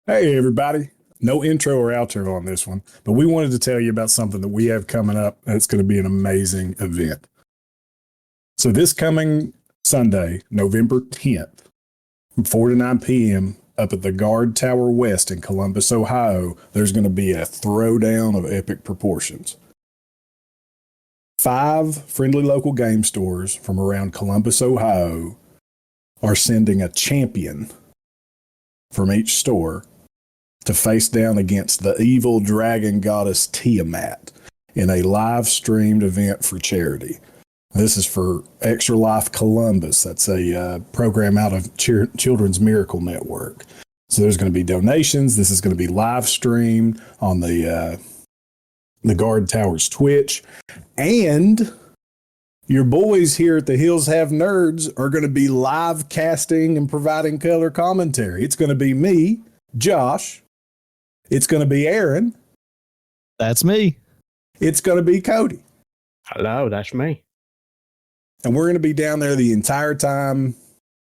Hey, everybody. No intro or outro on this one, but we wanted to tell you about something that we have coming up. That's going to be an amazing event. So, this coming Sunday, November 10th, from 4 to 9 p.m., up at the Guardtower West in Columbus, Ohio, there's going to be a throwdown of epic proportions. 5 friendly local game stores from around Columbus, Ohio are sending a champion from each store to face down against the evil dragon goddess Tiamat in a live streamed event for charity. This is for Extra Life Columbus. That's a program out of Children's Miracle Network. So there's going to be donations. This is going to be live streamed on the Guardtower's Twitch. And your boys here at the Hills Have Nerds are going to be live casting and providing color commentary. It's going to be me, Josh. It's going to be Aaron. That's me. It's going to be Cody. Hello, that's me. And we're going to be down there the entire time,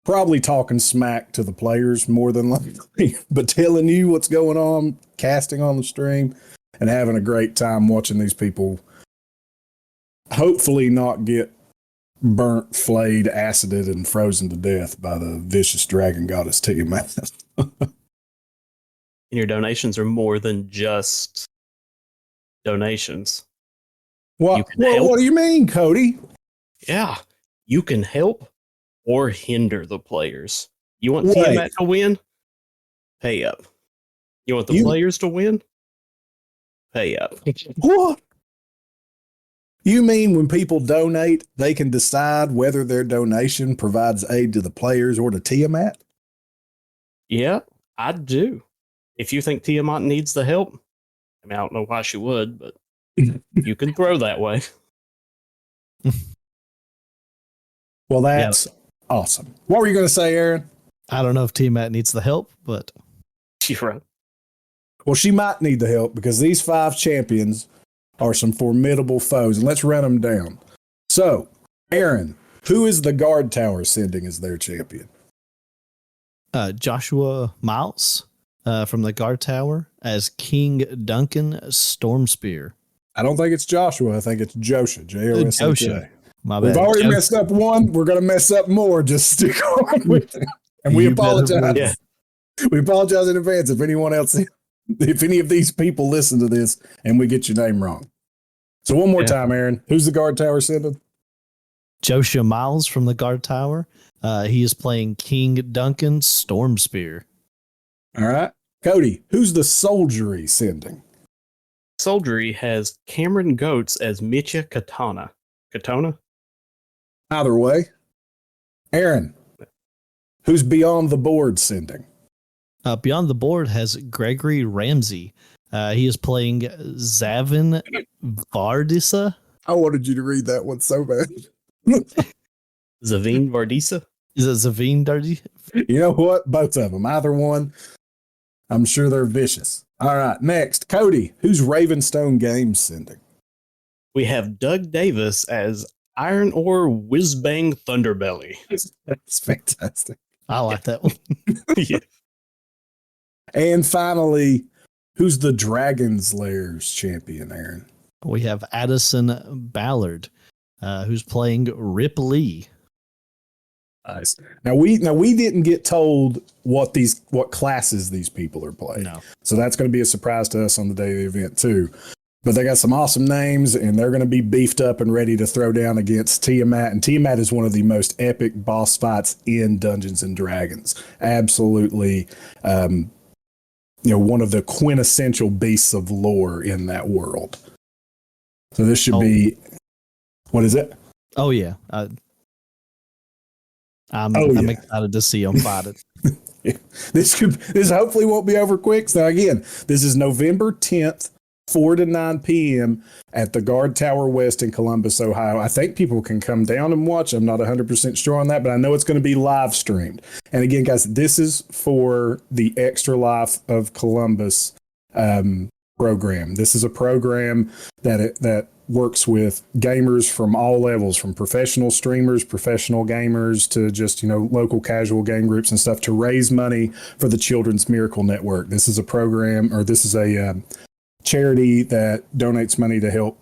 probably talking smack to the players more than likely, but telling you what's going on, casting on the stream, and having a great time watching these people hopefully not get burnt, flayed, acided, and frozen to death by the vicious dragon goddess Tiamat. And your donations are more than just donations. What do you mean, Cody? Yeah, you can help or hinder the players. You want Tiamat to win? Pay up. You want the players to win? Pay up. What? You mean when people donate, they can decide whether their donation provides aid to the players or to Tiamat? Yeah, I do. If you think Tiamat needs the help, I mean, I don't know why she would, but you can throw that way. Well, that's awesome. What were you going to say, Aaron? I don't know if Tiamat needs the help, but You're right. Well, she might need the help because these 5 champions are some formidable foes, and let's run them down. So, Aaron, who is the Guardtower sending as their champion? Joshua Miles from the Guardtower as King Duncan Stormspear. I don't think it's Joshua. I think it's Josha. Josha. My bad. We've already messed up one. We're going to mess up more. Just stick on with it. And we apologize. Yeah. We apologize in advance if anyone else, if any of these people listen to this and we get your name wrong. So one more time, Aaron, who's the Guardtower sending? Joshua Miles from the Guardtower. He is playing King Duncan Stormspear. All right. Cody, who's the Soldiery sending? Soldiery has Cameron Goats as Mitya Katana. Katona? Either way. Aaron, who's Beyond the Board sending? Beyond the Board has Gregory Ramsey. He is playing Zavin Vardisa. I wanted you to read that one so bad. Zavine Vardisa? Is it Zavine Dardi? You know what? Both of them. Either one. I'm sure they're vicious. All right. Next, Cody, who's Ravenstone Games sending? We have Doug Davis as Iron Ore Whizbang Thunderbelly. That's fantastic. I like that one. Yeah. And finally, who's the Dragon's Lairs champion, Aaron? We have Addison Ballard, who's playing Rip Lee. Nice. Now we didn't get told what classes these people are playing. No. So that's going to be a surprise to us on the day of the event too. But they got some awesome names, and they're going to be beefed up and ready to throw down against Tiamat. And Tiamat is one of the most epic boss fights in Dungeons and Dragons. Absolutely, one of the quintessential beasts of lore in that world. So this should be, what is it? Oh yeah, I'm excited to see them fight it. Yeah. This hopefully won't be over quick. Now again, this is November 10th. 4 to 9 p.m. at the Guardtower West in Columbus, Ohio. I think people can come down and watch. I'm not 100% sure on that, but I know it's going to be live streamed. And again, guys, this is for the Extra Life of Columbus program. This is a program that works with gamers from all levels, from professional streamers, professional gamers, to just, local casual game groups and stuff, to raise money for the Children's Miracle Network. This is a program, or this is a charity that donates money to help,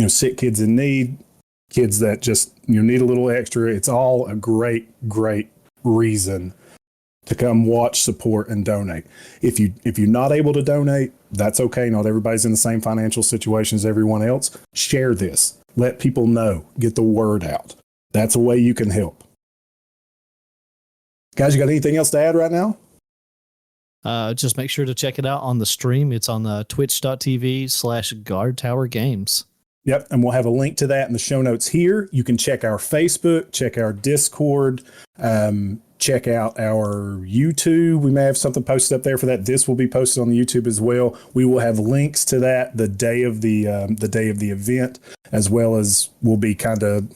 sick kids in need, kids that just need a little extra. It's all a great reason to come watch, support, and donate. If you're not able to donate, that's okay. Not everybody's in the same financial situation as everyone else. Share this. Let people know. Get the word out. That's a way you can help. Guys, you got anything else to add right now? Just make sure to check it out on the stream. It's on the twitch.tv/Guardtower Games. Yep, and we'll have a link to that in the show notes here. You can check our Facebook, check our Discord, check out our YouTube. We may have something posted up there for that. This will be posted on the YouTube as well. We will have links to that the day of the event, as well as we'll be kind of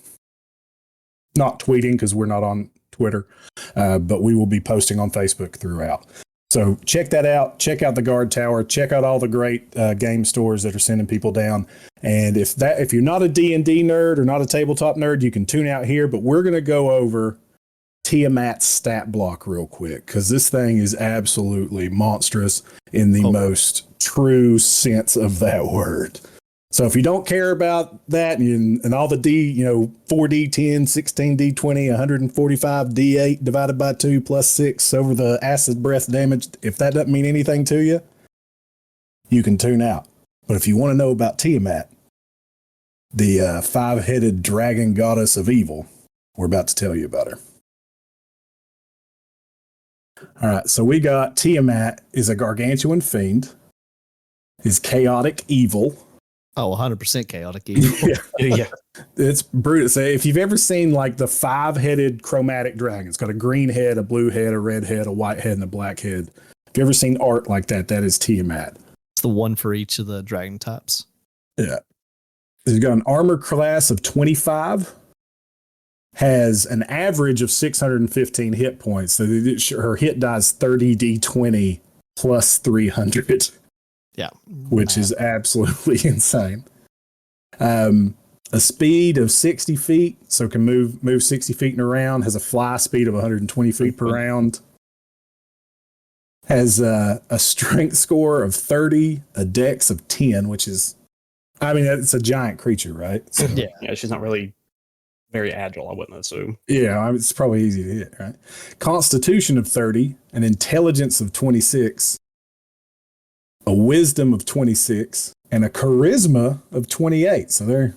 not tweeting because we're not on Twitter, but we will be posting on Facebook throughout. So check that out. Check out the Guardtower. Check out all the great game stores that are sending people down. And if you're not a D&D nerd or not a tabletop nerd, you can tune out here. But we're going to go over Tiamat's stat block real quick, because this thing is absolutely monstrous in the most true sense of that word. So if you don't care about that and all the D, 4D10, 16D20, 145 D8 divided by 2 plus 6 over the acid breath damage, if that doesn't mean anything to you, you can tune out. But if you want to know about Tiamat, the 5-headed dragon goddess of evil, we're about to tell you about her. All right, so we got Tiamat is a gargantuan fiend, is chaotic evil. Oh, 100% chaotic evil. Yeah. It's brutal. So if you've ever seen like the 5-headed chromatic dragon, it's got a green head, a blue head, a red head, a white head, and a black head. If you've ever seen art like that, that is Tiamat. It's the one for each of the dragon types. Yeah. He's got an armor class of 25, has an average of 615 hit points. So her hit die is 30d20 plus 300. Yeah. Which is absolutely insane. A speed of 60 feet, so can move 60 feet and around, has a fly speed of 120 feet per round, has a strength score of 30, a dex of 10, which is, it's a giant creature, right? So, yeah, she's not really very agile, I wouldn't assume. Yeah, it's probably easy to hit, right? Constitution of 30, an intelligence of 26, a wisdom of 26, and a charisma of 28. So there,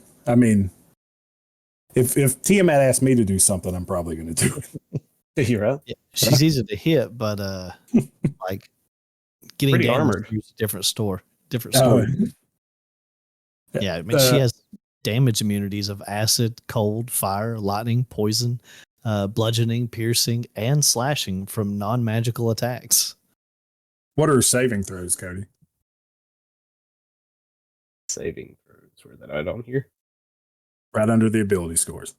if Tiamat asked me to do something, I'm probably going to do it. You're right. Yeah, she's easy to hit, but like getting pretty damage armored. is a different story. Yeah, she has damage immunities of acid, cold, fire, lightning, poison, bludgeoning, piercing, and slashing from non-magical attacks. What are her saving throws, Cody? Saving throws, where that out on here? Right under the ability scores.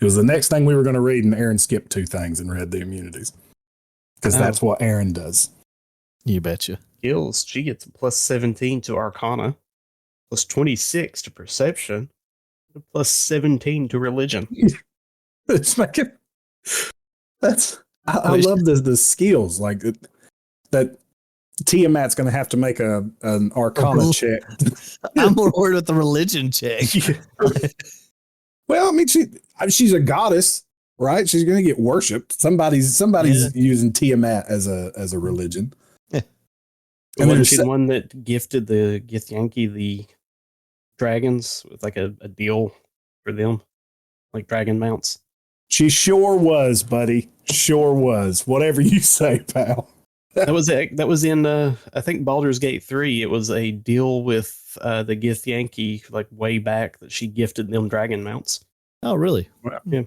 It was the next thing we were going to read, and Aaron skipped 2 things and read the immunities. Because that's what Aaron does. You betcha. Skills, she gets a plus 17 to Arcana, plus 26 to Perception, plus 17 to Religion. It's making... I love the skills. Like that Tiamat's going to have to make an Arcana check. I'm more worried with the religion check. Well, she's a goddess, right? She's going to get worshipped. Somebody's using Tiamat as a religion. And then she's the one that gifted the Githyanki the dragons with like a deal for them, like dragon mounts. She sure was, buddy. Sure was. Whatever you say, pal. That was in I think Baldur's Gate 3. It was a deal with the Githyanki like way back that she gifted them dragon mounts. Oh, really? Yeah.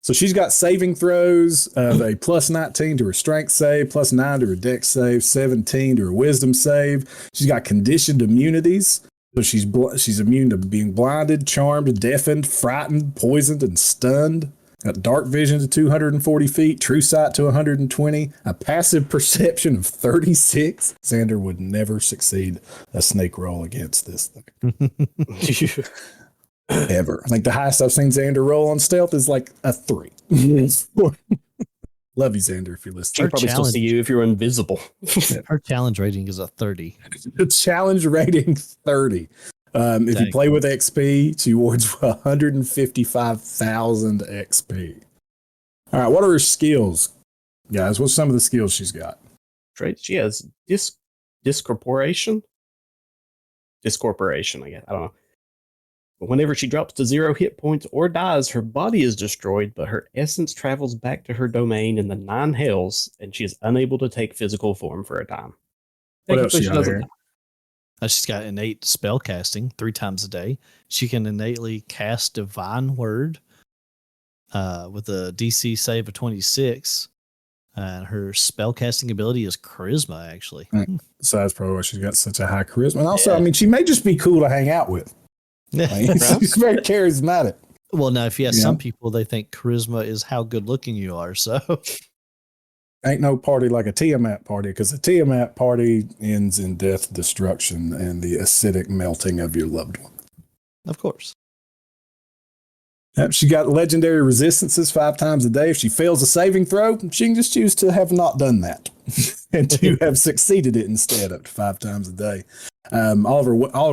So she's got saving throws of a plus 19 to her strength save, plus 9 to her dex save, 17 to her wisdom save. She's got conditioned immunities. So she's immune to being blinded, charmed, deafened, frightened, poisoned, and stunned. Got dark vision to 240 feet, true sight to 120, a passive perception of 36. Xander would never succeed a snake roll against this thing. Ever. I think the highest I've seen Xander roll on stealth is like a 3. Love you, Xander, if you're listening. She'd probably still see you if you're invisible. Her challenge rating is a 30. The challenge rating 30. If you play with XP, she awards 155,000 XP. All right, what are her skills, guys? What's some of the skills she's got? Right, she has discorporation. Discorporation, I guess. I don't know. But whenever she drops to 0 hit points or dies, her body is destroyed, but her essence travels back to her domain in the 9 hells, and she is unable to take physical form for a time. What else she got here? She's got innate spell casting 3 times a day. She can innately cast Divine Word with a DC save of 26. Her spell casting ability is Charisma, actually. So that's probably why she's got such a high charisma. And also, I mean, she may just be cool to hang out with. Like, she's very charismatic. Well, now, if you ask some people, they think charisma is how good looking you are. So ain't no party like a Tiamat party, because the Tiamat party ends in death, destruction, and the acidic melting of your loved one. Of course. Yep, she got legendary resistances 5 times a day. If she fails a saving throw, she can just choose to have not done that and to have succeeded it instead up to 5 times a day. All of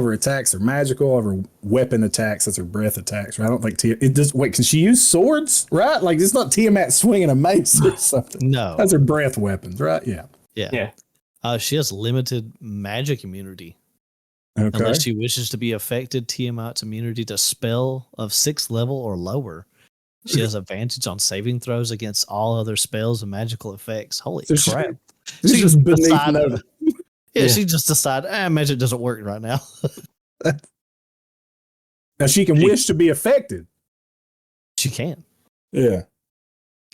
her attacks are magical. All of her weapon attacks, that's her breath attacks. Right? I don't think it does. Wait, can she use swords? Right? Like, it's not Tiamat swinging a mace or something. No, that's her breath weapons. Right? Yeah. She has limited magic immunity. Okay. Unless she wishes to be affected, Tiamat's immunity to spell of 6th level or lower. She has advantage on saving throws against all other spells and magical effects. Holy crap! She's just beneath. She just decided, magic doesn't work right now. Now she can wish to be affected. She can. Yeah.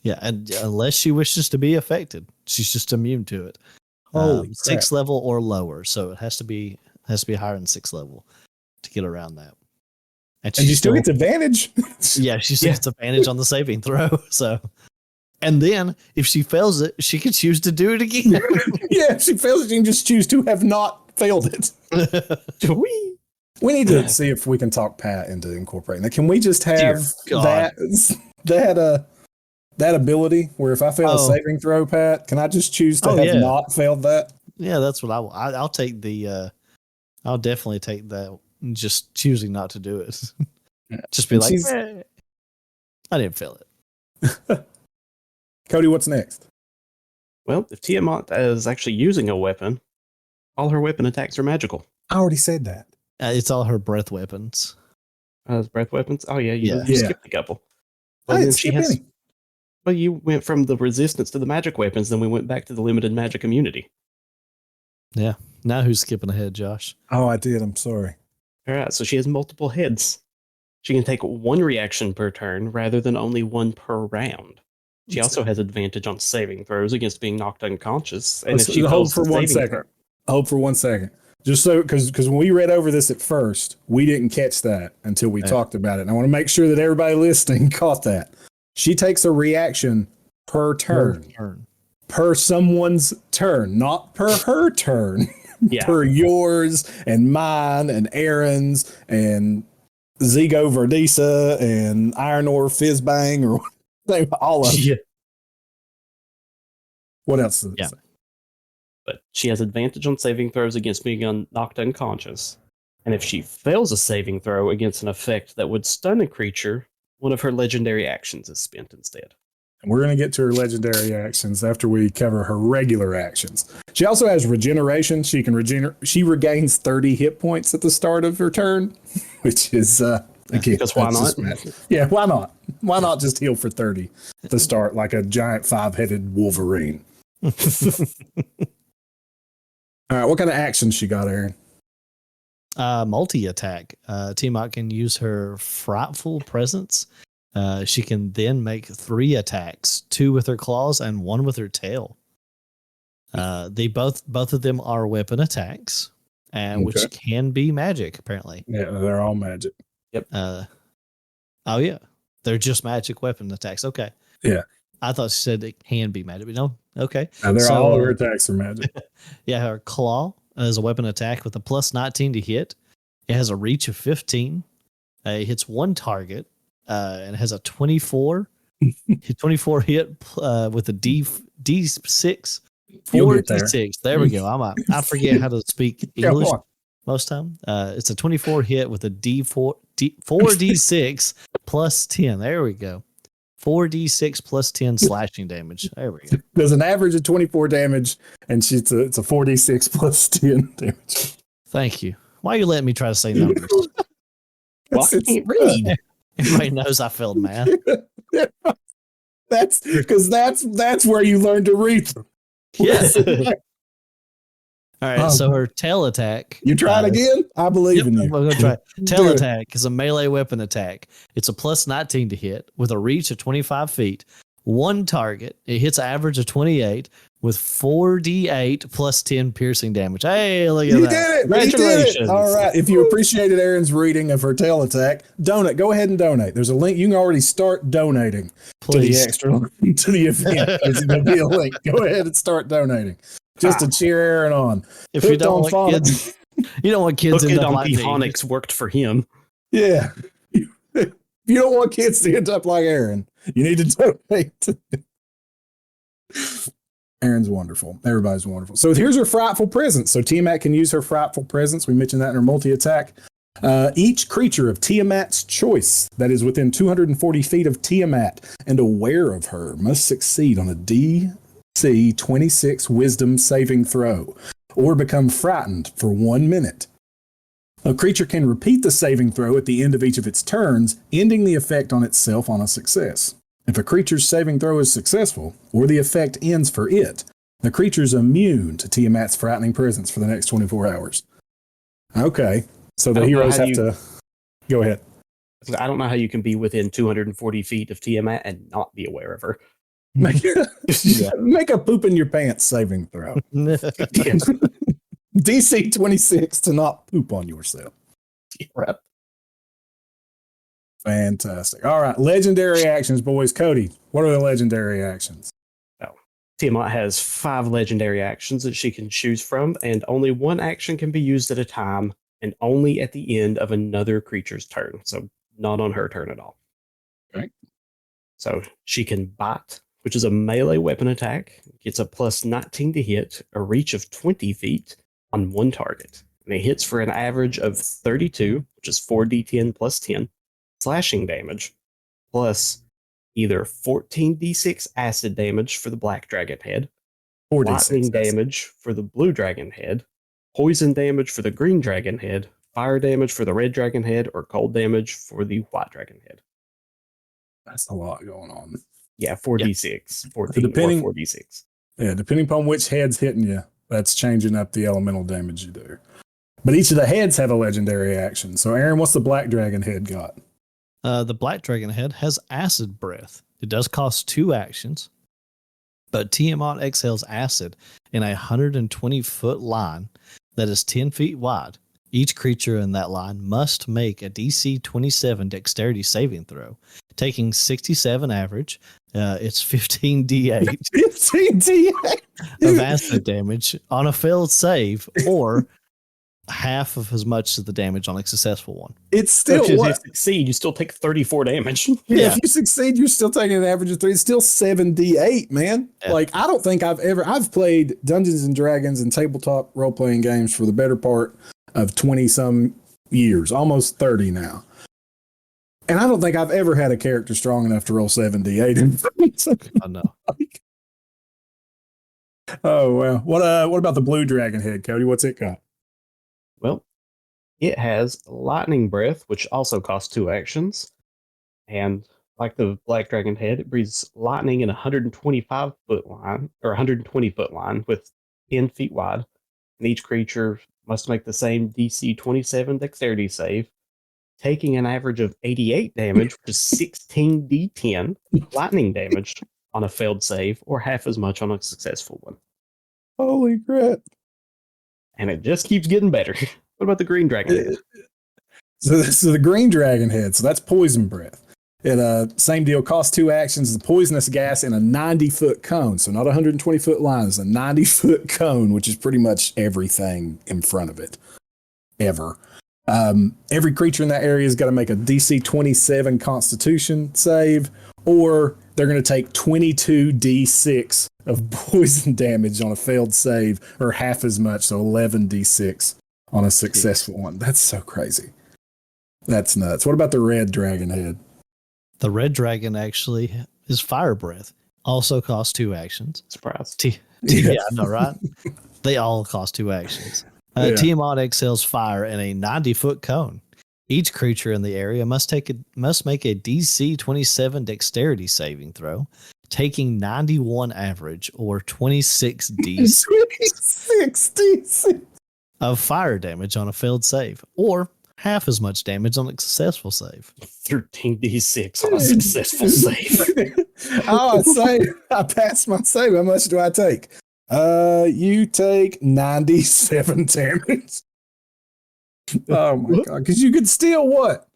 Yeah, and unless she wishes to be affected, she's just immune to it. Holy 6th level or lower, so it has to be higher than 6th level to get around that. And she still gets advantage. Yeah, she still gets advantage on the saving throw. So, and then if she fails it, she can choose to do it again. Yeah, if she fails it, she can just choose to have not failed it. We need to see if we can talk Pat into incorporating that. Can we just have that ability where if I fail a saving throw, Pat, can I just choose to have not failed that? Yeah, that's what I'll take the. I'll definitely take that. Just choosing not to do it. Just be like, I didn't fail it. Cody, what's next? Well, if Tiamat is actually using a weapon, all her weapon attacks are magical. I already said that. It's all her breath weapons. Breath weapons? Oh, yeah, you skipped a couple. Well, then she has. Well, you went from the resistance to the magic weapons, then we went back to the limited magic immunity. Yeah. Now who's skipping ahead, Josh? Oh, I did. I'm sorry. All right, so she has multiple heads. She can take 1 reaction per turn rather than only 1 per round. She also has advantage on saving throws against being knocked unconscious. And if she hold for 1 second. Hold for 1 second. Just so, because when we read over this at first, we didn't catch that until we talked about it. And I want to make sure that everybody listening caught that. She takes a reaction per turn. Per someone's turn, not per her turn. Yeah. Per yours and mine and Aaron's and Zigo Verdisa and Iron Ore Fizzbang or all of them. What else? Yeah. But she has advantage on saving throws against being knocked unconscious. And if she fails a saving throw against an effect that would stun a creature, one of her legendary actions is spent instead. And we're going to get to her legendary actions after we cover her regular actions. She also has regeneration. She can she regains 30 hit points at the start of her turn, which is again, because why not? Yeah, why not? Why not just heal for 30 to start like a giant 5-headed Wolverine? All right, what kind of actions she got, Aaron? Multi-attack. Tiamat can use her Frightful Presence. She can then make 3 attacks, 2 with her claws and 1 with her tail. They both of them are weapon attacks, and which can be magic apparently. Yeah, they're all magic. Yep. Oh yeah. They're just magic weapon attacks. Okay. Yeah. I thought she said it can be magic, but no. Okay. All of her attacks are magic. Yeah, her claw is a weapon attack with a plus 19 to hit. It has a reach of 15. It hits one target and has a 24 hit with a D6. 4d6. There we go. I forget how to speak English most time. It's a 24 hit with a 4d6 plus 10. There we go. 4d6 plus 10 slashing damage. There we go. There's an average of 24 damage, and it's a 4d6 plus 10 damage. Thank you. Why are you letting me try to say numbers? Well, I can't read. Everybody knows I failed math. That's because that's where you learn to read them. Yes. All right. So her tail attack. You try it again? I believe in you. I'm going to try. Tail attack is a melee weapon attack. It's a plus 19 to hit with a reach of 25 feet. One target. It hits an average of 28 with 4d8 plus 10 piercing damage. Hey, look at that. You did it. Congratulations. Did it. All right. If you appreciated Aaron's reading of her tail attack, donate. Go ahead and donate. There's a link. You can already start donating to the extra to the event. There's going to be a link. Go ahead and start donating. Just to cheer Aaron on. If you don't want kids, you don't want kids to end up like me. Phonics worked for him. Yeah. If you don't want kids to end up like Aaron, you need to donate. Aaron's wonderful. Everybody's wonderful. So here's her frightful presence. So Tiamat can use her frightful presence. We mentioned that in her multi-attack. Each creature of Tiamat's choice that is within 240 feet of Tiamat and aware of her must succeed on a DC 26 wisdom saving throw or become frightened for 1 minute. A creature can repeat the saving throw at the end of each of its turns, ending the effect on itself on a success. If a creature's saving throw is successful, or the effect ends for it, the creature's immune to Tiamat's frightening presence for the next 24 hours. Okay, so the heroes have to... Go ahead. I don't know how you can be within 240 feet of Tiamat and not be aware of her. Make a poop in your pants saving throw. DC 26 to not poop on yourself. Right. Fantastic. All right. Legendary actions, boys. Cody, what are the legendary actions? Oh, Tiamat has 5 legendary actions that she can choose from, and only one action can be used at a time, and only at the end of another creature's turn. So not on her turn at all. Okay. So she can bite, which is a melee weapon attack. Gets a plus 19 to hit, a reach of 20 feet on one target. And it hits for an average of 32, which is 4d10 plus 10, slashing damage, plus either 14d6 acid damage for the black dragon head, lightning damage for the blue dragon head, poison damage for the green dragon head, fire damage for the red dragon head, or cold damage for the white dragon head. That's a lot going on. Yeah, 4d6. 14 or 4d6. Yeah, depending upon which head's hitting you, that's changing up the elemental damage you do. But each of the heads have a legendary action. So, Aaron, what's the black dragon head got? The black dragon head has acid breath. It does cost 2 actions, but Tiamat exhales acid in a 120-foot line that is 10 feet wide. Each creature in that line must make a DC 27 dexterity saving throw, taking 67 average. It's 15d8. 15d8 of acid damage on a failed save, or half of as much as the damage on a successful one. It's still if you succeed, you still take 34 damage. Yeah, if you succeed, you're still taking an average of 3. It's still 7d8, man. Yeah. Like, I don't think I've played Dungeons and Dragons and tabletop role-playing games for the better part of 20-some years, almost 30 now. And I don't think I've ever had a character strong enough to roll 7d8. I know. Oh, well. What about the blue dragon head, Cody? What's it got? Well, it has lightning breath, which also costs 2 actions. And like the black dragon head, it breathes lightning in a 125-foot line, or 120-foot line with 10 feet wide. And each creature must make the same DC 27 dexterity save, taking an average of 88 damage, which is 16d10 lightning damage on a failed save, or half as much on a successful one. Holy crap. And it just keeps getting better. What about the green dragon head? So the green dragon head, so that's poison breath. Same deal, costs 2 actions. The poisonous gas in a 90-foot cone. So not a 120-foot line. It's a 90-foot cone, which is pretty much everything in front of it. Ever. Every creature in that area has got to make a DC 27 Constitution save, or they're going to take 22 D6 of poison damage on a failed save, or half as much, so 11 D6 on a successful one. That's so crazy. That's nuts. What about the red dragon head? The red dragon actually is fire breath. Also costs 2 actions. Surprise. Yeah, I know, right? They all cost 2 actions. Tiamat exhales fire in a 90-foot cone. Each creature in the area must make a DC 27 dexterity saving throw, taking 91 average or 26 D6 of fire damage on a failed save, or half as much damage on a successful save. 13 D6 on a successful save. I passed my save. How much do I take? You take 97 damage. Oh my god! Because you could steal what?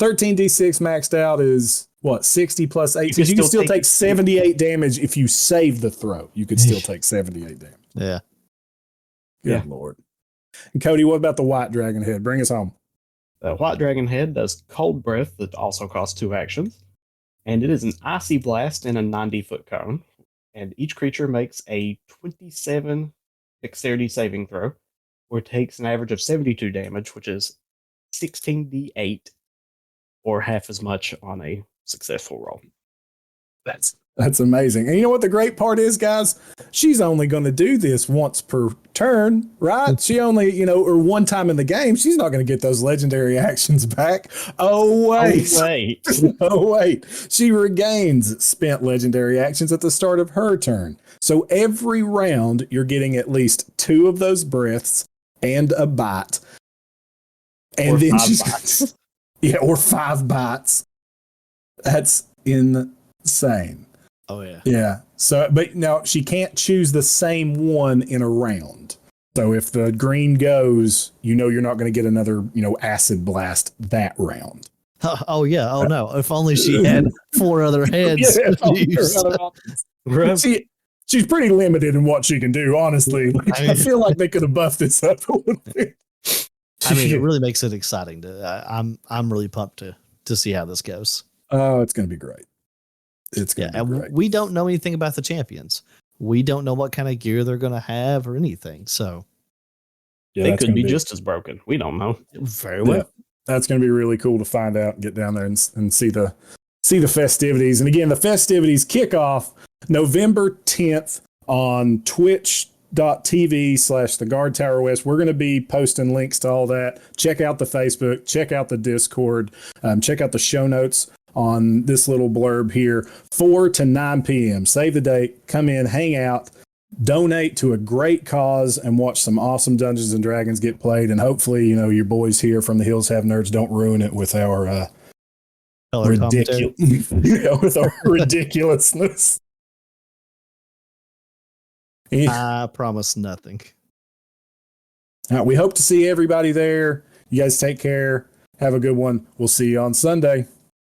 13d6 maxed out is what? 60 plus 18. You can still take 78 damage if you save the throw. You could still take 78 damage. Yeah. Good lord. And Cody, what about the white dragon head? Bring us home. The white dragon head does cold breath that also costs 2 actions, and it is an icy blast in a 90-foot cone. And each creature makes a 27 dexterity saving throw, or takes an average of 72 damage, which is 16d8, or half as much on a successful roll. That's amazing. And you know what the great part is, guys? She's only going to do this once per turn, right? She only, or one time in the game. She's not going to get those legendary actions back. Oh, wait. Oh, wait. She regains spent legendary actions at the start of her turn. So every round, you're getting at least 2 of those breaths and a bite. And then she's or 5 bites. That's insane. Oh, yeah. Yeah. So, but now she can't choose the same one in a round. So if the green goes, you're not going to get another, acid blast that round. Oh, yeah. Oh, no. If only she had 4 other heads. She's pretty limited in what she can do, honestly. I feel like they could have buffed this up a little bit. I mean, it really makes it exciting. I'm really pumped to see how this goes. Oh, it's going to be great. It's going to be great. We don't know anything about the champions. We don't know what kind of gear they're going to have or anything. So they could be just as broken. We don't know. Very well. Yeah, that's going to be really cool to find out and get down there and see the festivities. And again, the festivities kick off November 10th on twitch.tv/the Guardtower West. We're going to be posting links to all that. Check out the Facebook, check out the Discord, check out the show notes on this little blurb here. 4 to 9 p.m. Save the date, come in, hang out, donate to a great cause, and watch some awesome Dungeons and Dragons get played. And hopefully, your boys here from the Hills Have Nerds don't ruin it with our with our ridiculousness. I promise nothing. We hope to see everybody there. You guys take care. Have a good one. We'll see you on Sunday.